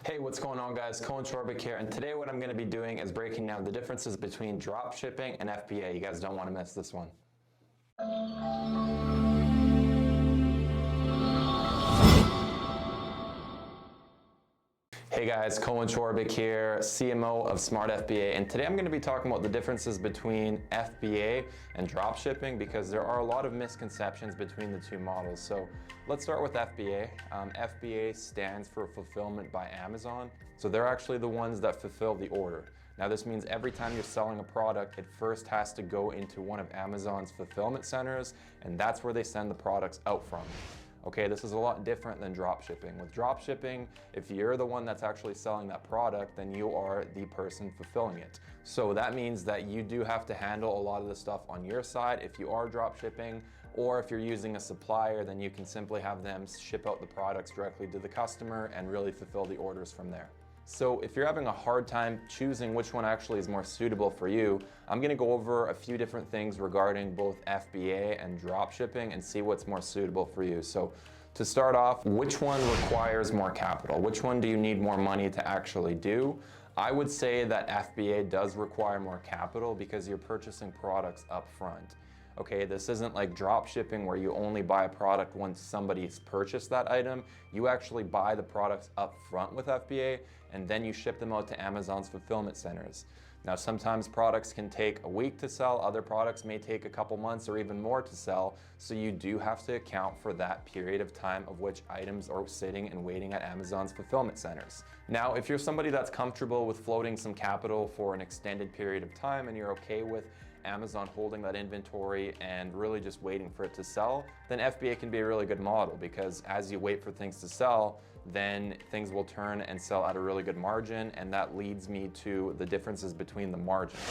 Hey, what's going on guys? Cohen here, and today what I'm going to be doing is breaking down the differences between drop shipping and FBA. You guys don't want to miss this one. Hey guys, Cohen here, CMO of Smart FBA, and today I'm going to be talking about the differences between FBA and dropshipping because there are a lot of misconceptions between the two models. So let's start with FBA. FBA stands for Fulfillment by Amazon. So they're actually the ones that fulfill the order. Now this means every time you're selling a product, it first has to go into one of Amazon's fulfillment centers, and that's where they send the products out from. Okay, this is a lot different than drop shipping. With drop shipping, if you're the one that's actually selling that product, then you are the person fulfilling it. So that means that you do have to handle a lot of the stuff on your side if you are drop shipping, or if you're using a supplier, then you can simply have them ship out the products directly to the customer and really fulfill the orders from there. So if you're having a hard time choosing which one actually is more suitable for you, I'm going to go over a few different things regarding both FBA and dropshipping and see what's more suitable for you. So to start off, which one requires more capital? Which one do you need more money to actually do? I would say that FBA does require more capital because you're purchasing products up front. Okay, this isn't like drop shipping where you only buy a product once somebody's purchased that item. You actually buy the products up front with FBA and then you ship them out to Amazon's fulfillment centers. Now sometimes products can take a week to sell, other products may take a couple months or even more to sell, so you do have to account for that period of time of which items are sitting and waiting at Amazon's fulfillment centers. Now if you're somebody that's comfortable with floating some capital for an extended period of time and you're okay with Amazon holding that inventory and really just waiting for it to sell, then FBA can be a really good model because as you wait for things to sell, then things will turn and sell at a really good margin, and that leads me to the differences between the margins.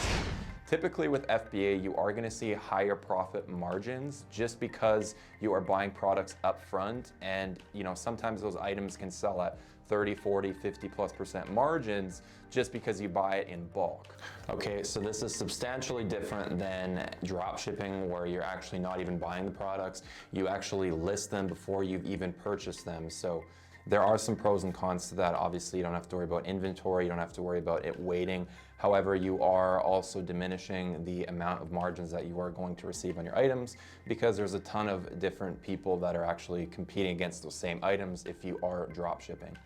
Typically with FBA, you are going to see higher profit margins just because you are buying products up front, and sometimes those items can sell at 30, 40, 50+% margins just because you buy it in bulk. Okay, so this is substantially different than drop shipping where you're actually not even buying the products. You actually list them before you've even purchased them. So there are some pros and cons to that. Obviously, you don't have to worry about inventory, you don't have to worry about it waiting. However, you are also diminishing the amount of margins that you are going to receive on your items because there's a ton of different people that are actually competing against those same items if you are drop shipping.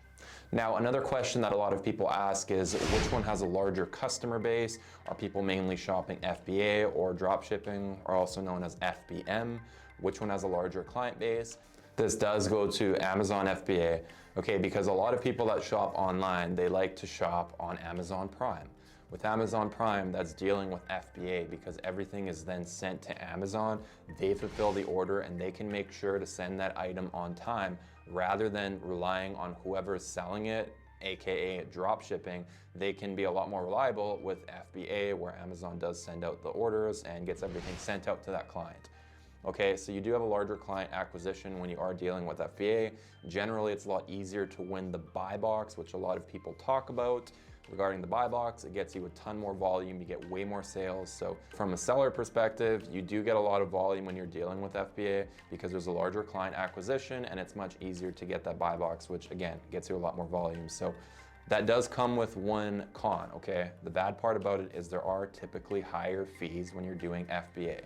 Now, another question that a lot of people ask is which one has a larger customer base? Are people mainly shopping FBA or drop shipping, or also known as FBM? Which one has a larger client base? This does go to Amazon FBA, okay, because a lot of people that shop online, they like to shop on Amazon Prime. With Amazon Prime, that's dealing with FBA because everything is then sent to Amazon. They fulfill the order and they can make sure to send that item on time rather than relying on whoever is selling it, aka drop shipping. They can be a lot more reliable with FBA where Amazon does send out the orders and gets everything sent out to that client. Okay, so you do have a larger client acquisition when you are dealing with FBA. Generally, it's a lot easier to win the buy box, which a lot of people talk about. Regarding the buy box, it gets you a ton more volume, you get way more sales. So from a seller perspective, you do get a lot of volume when you're dealing with FBA because there's a larger client acquisition and it's much easier to get that buy box, which again, gets you a lot more volume. So that does come with one con, okay? The bad part about it is there are typically higher fees when you're doing FBA.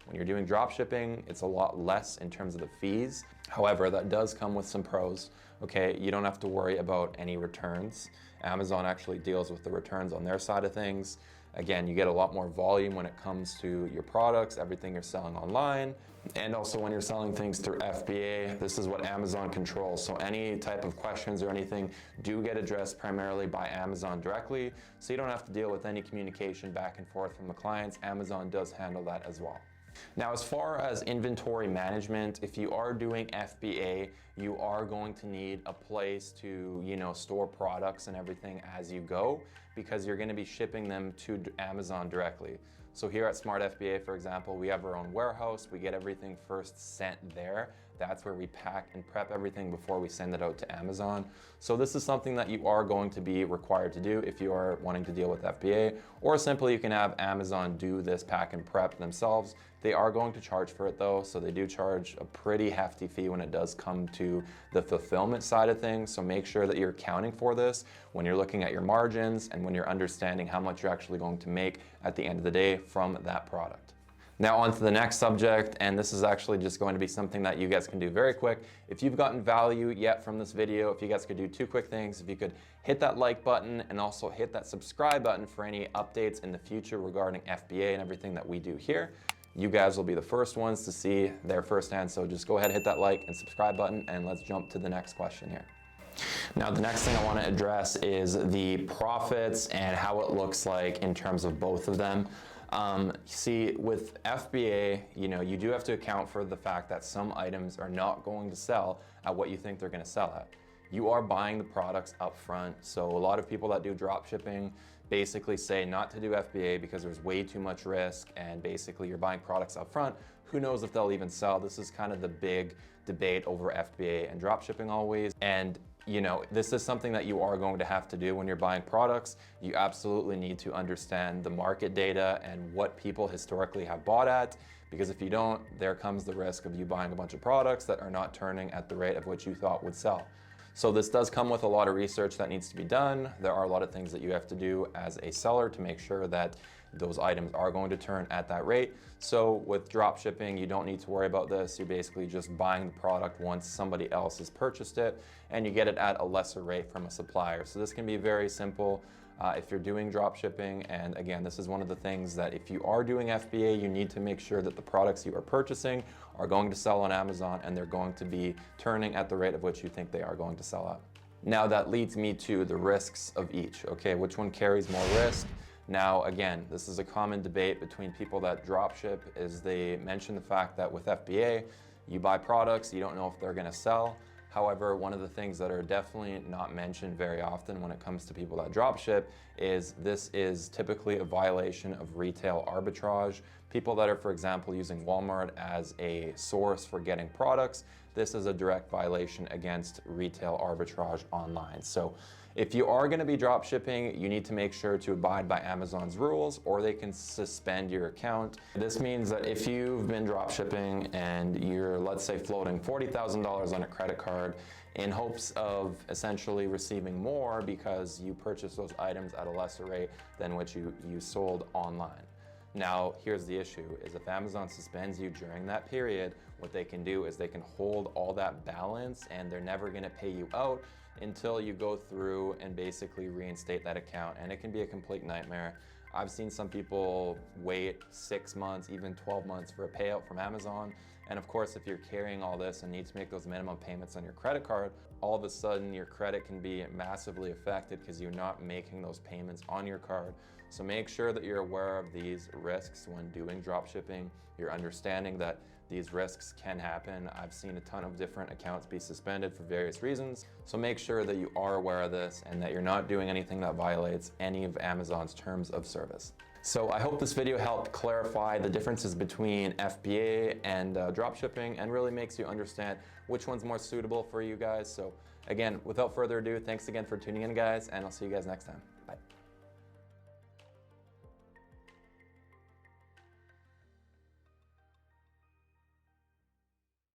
When you're doing drop shipping, it's a lot less in terms of the fees. However, that does come with some pros. Okay, you don't have to worry about any returns. Amazon actually deals with the returns on their side of things. Again, you get a lot more volume when it comes to your products, everything you're selling online. And also when you're selling things through FBA, this is what Amazon controls. So any type of questions or anything do get addressed primarily by Amazon directly. So you don't have to deal with any communication back and forth from the clients. Amazon does handle that as well. Now, as far as inventory management, if you are doing FBA, you are going to need a place to, store products and everything as you go because you're going to be shipping them to Amazon directly. So here at Smart FBA, for example, we have our own warehouse. We get everything first sent there. that's where we pack and prep everything before we send it out to Amazon. So this is something that you are going to be required to do if you are wanting to deal with FBA, or simply you can have Amazon do this pack and prep themselves. They are going to charge for it though, so they do charge a pretty hefty fee when it does come to the fulfillment side of things. So make sure that you're accounting for this when you're looking at your margins and when you're understanding how much you're actually going to make at the end of the day from that product. Now on to the next subject, and this is actually just going to be something that you guys can do very quick. If you've gotten value yet from this video, if you guys could do two quick things, if you could hit that like button and also hit that subscribe button for any updates in the future regarding FBA and everything that we do here. You guys will be the first ones to see there firsthand, so just go ahead, hit that like and subscribe button, and let's jump to the next question here. Now, the next thing I want to address is the profits and how it looks like in terms of both of them. See, with FBA, you do have to account for the fact that some items are not going to sell at what you think they're going to sell at. You are buying the products up front, so a lot of people that do drop shipping basically say not to do FBA because there's way too much risk, and basically you're buying products up front. Who knows if they'll even sell? This is kind of the big debate over FBA and drop shipping always. And this is something that you are going to have to do when you're buying products. You absolutely need to understand the market data and what people historically have bought at, because if you don't, there comes the risk of you buying a bunch of products that are not turning at the rate of what you thought would sell. So this does come with a lot of research that needs to be done. There are a lot of things that you have to do as a seller to make sure that those items are going to turn at that rate. So with drop shipping, you don't need to worry about this. You're basically just buying the product once somebody else has purchased it, and you get it at a lesser rate from a supplier. So this can be very simple if you're doing drop shipping. And again, this is one of the things that if you are doing FBA, you need to make sure that the products you are purchasing are going to sell on Amazon and they're going to be turning at the rate of which you think they are going to sell at. Now that leads me to the risks of each. Okay, which one carries more risk? Now, again, this is a common debate between people that drop ship, is they mention the fact that with FBA, you buy products, you don't know if they're gonna sell. However, one of the things that are definitely not mentioned very often when it comes to people that drop ship is this is typically a violation of retail arbitrage. People that are, for example, using Walmart as a source for getting products, this is a direct violation against retail arbitrage online. So if you are going to be drop shipping, you need to make sure to abide by Amazon's rules, or they can suspend your account. This means that if you've been drop shipping and you're, let's say, floating $40,000 on a credit card in hopes of essentially receiving more because you purchased those items at a lesser rate than what you sold online. Now, here's the issue, is if Amazon suspends you during that period, what they can do is they can hold all that balance and they're never gonna pay you out until you go through and basically reinstate that account. And it can be a complete nightmare. I've seen some people wait 6 months, even 12 months for a payout from Amazon. And of course, if you're carrying all this and need to make those minimum payments on your credit card, all of a sudden your credit can be massively affected because you're not making those payments on your card. So make sure that you're aware of these risks when doing drop shipping. You're understanding that these risks can happen. I've seen a ton of different accounts be suspended for various reasons. So make sure that you are aware of this and that you're not doing anything that violates any of Amazon's terms of service. So I hope this video helped clarify the differences between FBA and drop shipping and really makes you understand which one's more suitable for you guys. So again, without further ado, thanks again for tuning in, guys, and I'll see you guys next time. Bye.